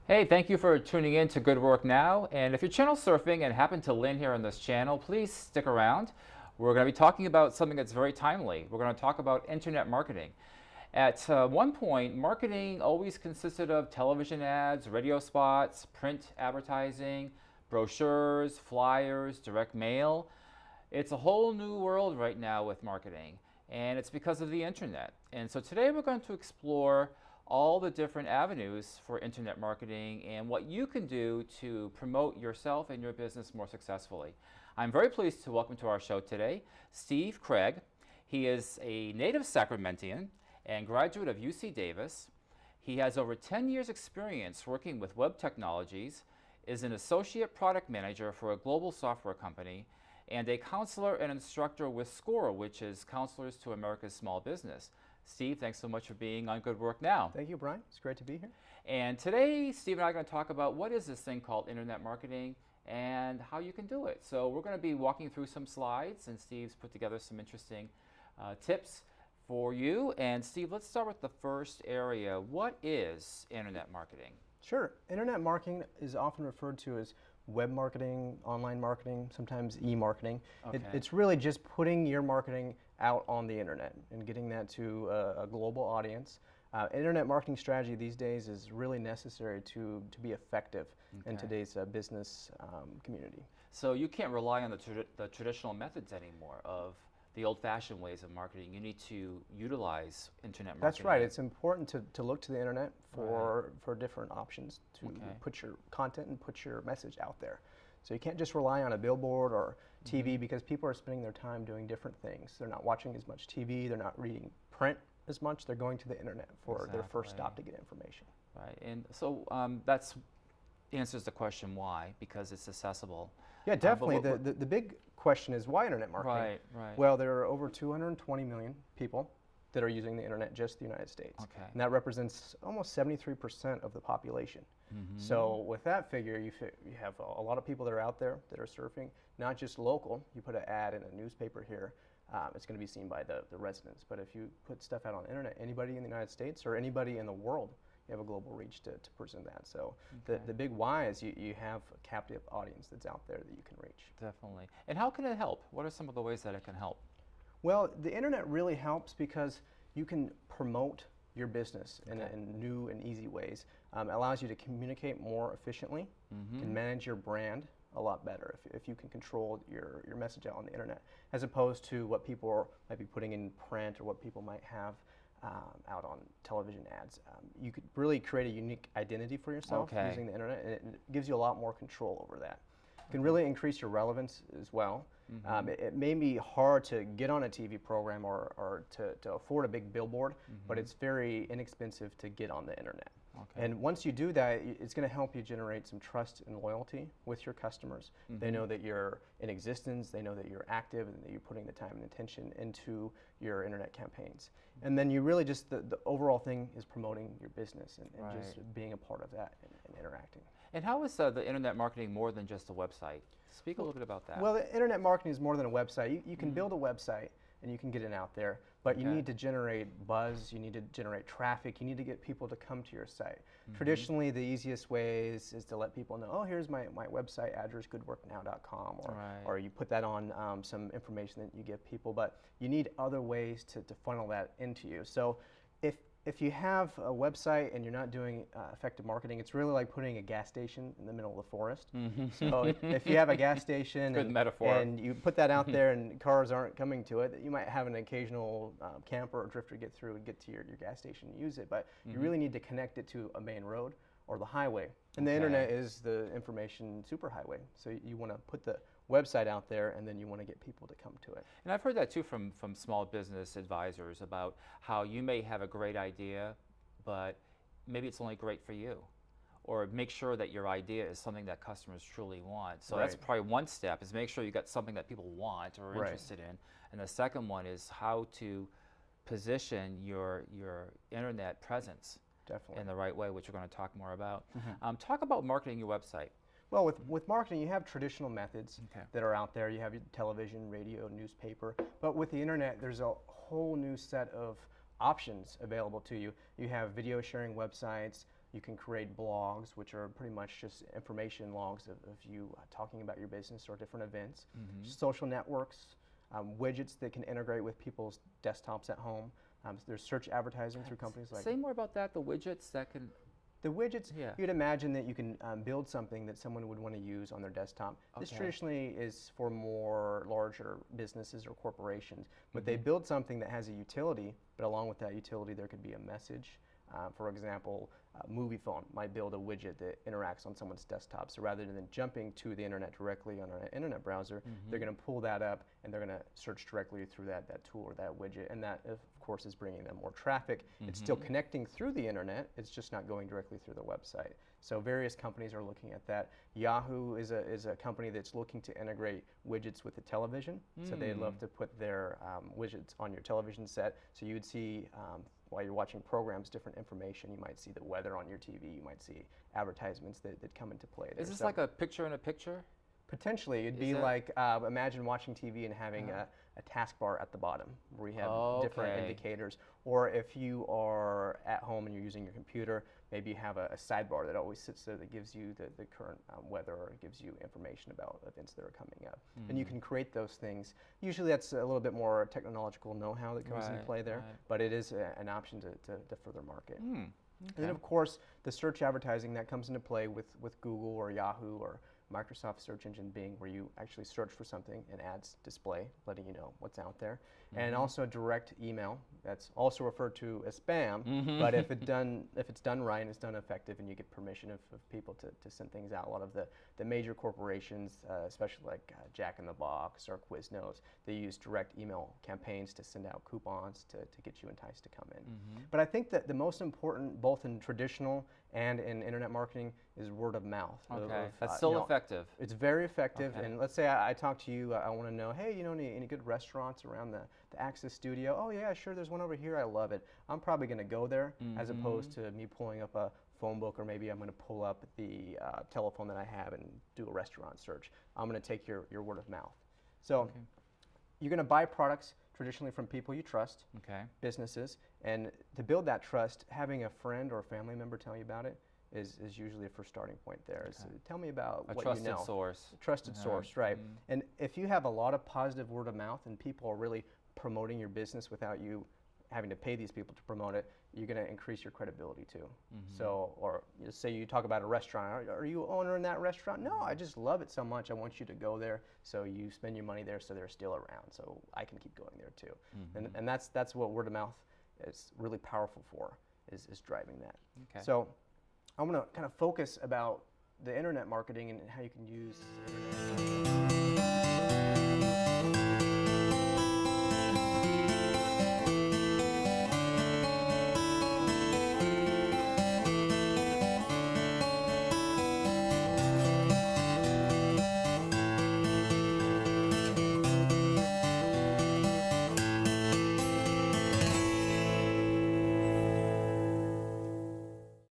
Hey, thank you for tuning in to Good Work Now. And if you're channel surfing and happen to land here on this channel, please stick around. We're going to be talking about something that's very timely. We're going to talk about internet marketing. At one point, marketing always consisted of television ads, radio spots, print advertising, brochures, flyers, direct mail. It's a whole new world right now with marketing, and it's because of the internet. And so today we're going to explore all the different avenues for internet marketing and what you can do to promote yourself and your business more successfully. I'm very pleased to welcome to our show today Steve Craig. He is a native Sacramentian and graduate of UC Davis. He has over 10 years experience working with web technologies, is an associate product manager for a global software company, and a counselor and instructor with SCORE, which is Counselors to America's Small Business. Steve, thanks so much for being on Good Work Now. Thank you, Brian. It's great to be here. And today, Steve and I are going to talk about what is this thing called internet marketing and how you can do it. So we're going to be walking through some slides, and Steve's put together some interesting tips for you. And Steve, let's start with the first area. What is internet marketing? Sure. Internet marketing is often referred to as web marketing, online marketing, sometimes e-marketing. Okay. It's really just putting your marketing out on the internet and getting that to a global audience. Internet marketing strategy these days is really necessary to be effective in today's business community. So you can't rely on the traditional methods anymore of the old-fashioned ways of marketing. You need to utilize internet marketing. That's right. It's important to look to the internet for different options to put your content and put your message out there. So you can't just rely on a billboard or TV because people are spending their time doing different things. They're not watching as much TV. They're not reading print as much. They're going to the internet for their first stop to get information. Right. And so that's answers the question why, because it's accessible. Yeah, definitely. The big question is why internet marketing? Right, right. Well, there are over 220 million people that are using the internet just in the United States. Okay. And that represents almost 73% of the population. So with that figure, you have a lot of people that are out there that are surfing, not just local. You put an ad in a newspaper here, it's going to be seen by the residents. But if you put stuff out on the internet, anybody in the United States or anybody in the world, you have a global reach to present that. So the big why is you have a captive audience that's out there that you can reach. Definitely. And how can it help? What are some of the ways that it can help? Well, the internet really helps because you can promote your business in new and easy ways. It allows you to communicate more efficiently and manage your brand a lot better if you can control your message out on the internet, as opposed to what people might be putting in print or what people might have out on television ads. You could really create a unique identity for yourself using the internet, and it gives you a lot more control over that. It can really increase your relevance as well. It may be hard to get on a TV program or to afford a big billboard, but it's very inexpensive to get on the internet. And once you do that, it's going to help you generate some trust and loyalty with your customers. They know that you're in existence, they know that you're active, and that you're putting the time and attention into your internet campaigns. And then you really just, the overall thing is promoting your business and just being a part of that and interacting. And how is the internet marketing more than just a website? Speak a little bit about that. Well, the internet marketing is more than a website. You can build a website and you can get it out there, but you need to generate buzz, you need to generate traffic, you need to get people to come to your site. Traditionally, the easiest way is to let people know, oh, here's my website address, goodworknow.com, or you put that on some information that you give people, but you need other ways to funnel that into you. So if you have a website and you're not doing effective marketing, it's really like putting a gas station in the middle of the forest. So if you have a gas station and you put that out there and cars aren't coming to it, you might have an occasional camper or drifter get through and get to your gas station and use it, but you really need to connect it to a main road or the highway. And the internet is the information superhighway. So you want to put the website out there, and then you want to get people to come to it. And I've heard that too from small business advisors about how you may have a great idea, but maybe it's only great for you. Or make sure that your idea is something that customers truly want. So that's probably one step, is make sure you got something that people want or are interested in. And the second one is how to position your internet presence in the right way, which we're going to talk more about. Talk about marketing your website. Well, with marketing, you have traditional methods that are out there. You have your television, radio, newspaper. But with the internet, there's a whole new set of options available to you. You have video sharing websites, You can create blogs, which are pretty much just information logs of you talking about your business or different events. Social networks, widgets that can integrate with people's desktops at home. There's search advertising through companies like... Say more about that, the widgets that can... The widgets, Yeah. you'd imagine that you can build something that someone would want to use on their desktop. This traditionally is for more larger businesses or corporations, but they build something that has a utility, but along with that utility there could be a message. For example, Movie Phone might build a widget that interacts on someone's desktop. So rather than jumping to the internet directly on an internet browser, they're going to pull that up and they're going to search directly through that tool or that widget. And that, of course, is bringing them more traffic. It's still connecting through the internet. It's just not going directly through the website. So various companies are looking at that. Yahoo is a company that's looking to integrate widgets with the television. So they'd love to put their widgets on your television set. So you'd see while you're watching programs, different information. You might see the weather on your TV. You might see advertisements that come into play there. Is this like a picture in a picture? Potentially. It'd be like, imagine watching TV and having a taskbar at the bottom where you have different indicators. Or if you are at home and you're using your computer, maybe you have a sidebar that always sits there that gives you the current weather, or gives you information about events that are coming up. And you can create those things. Usually that's a little bit more technological know-how that comes into play there, but it is an option to further market. And then of course the search advertising that comes into play with Google or Yahoo or Microsoft search engine Bing, where you actually search for something and ads display letting you know what's out there. And also direct email, that's also referred to as spam, but if it's done right and it's done effective and you get permission of people to send things out. A lot of the major corporations, especially like Jack in the Box or Quiznos, they use direct email campaigns to send out coupons to get you enticed to come in. But I think that the most important, both in traditional and in internet marketing, is word of mouth. That's still effective. It's very effective. And let's say I talk to you, I want to know, hey, you know any good restaurants around the Access Studio? Oh yeah, sure, there's one over here, I love it. I'm probably going to go there as opposed to me pulling up a phone book, or maybe I'm going to pull up the telephone that I have and do a restaurant search. I'm going to take your word of mouth. So you're going to buy products traditionally from people you trust, businesses, and to build that trust, having a friend or a family member tell you about it is usually a first starting point there. So tell me about what you know. A trusted source. A trusted source, right. And if you have a lot of positive word of mouth and people are really promoting your business without you having to pay these people to promote it, you're going to increase your credibility too. So, or say you talk about a restaurant, are you owner in that restaurant? No, I just love it so much, I want you to go there, so you spend your money there so they're still around, so I can keep going there too. And that's what word of mouth is really powerful for, is driving that. So I'm going to kind of focus about the internet marketing and how you can use internet.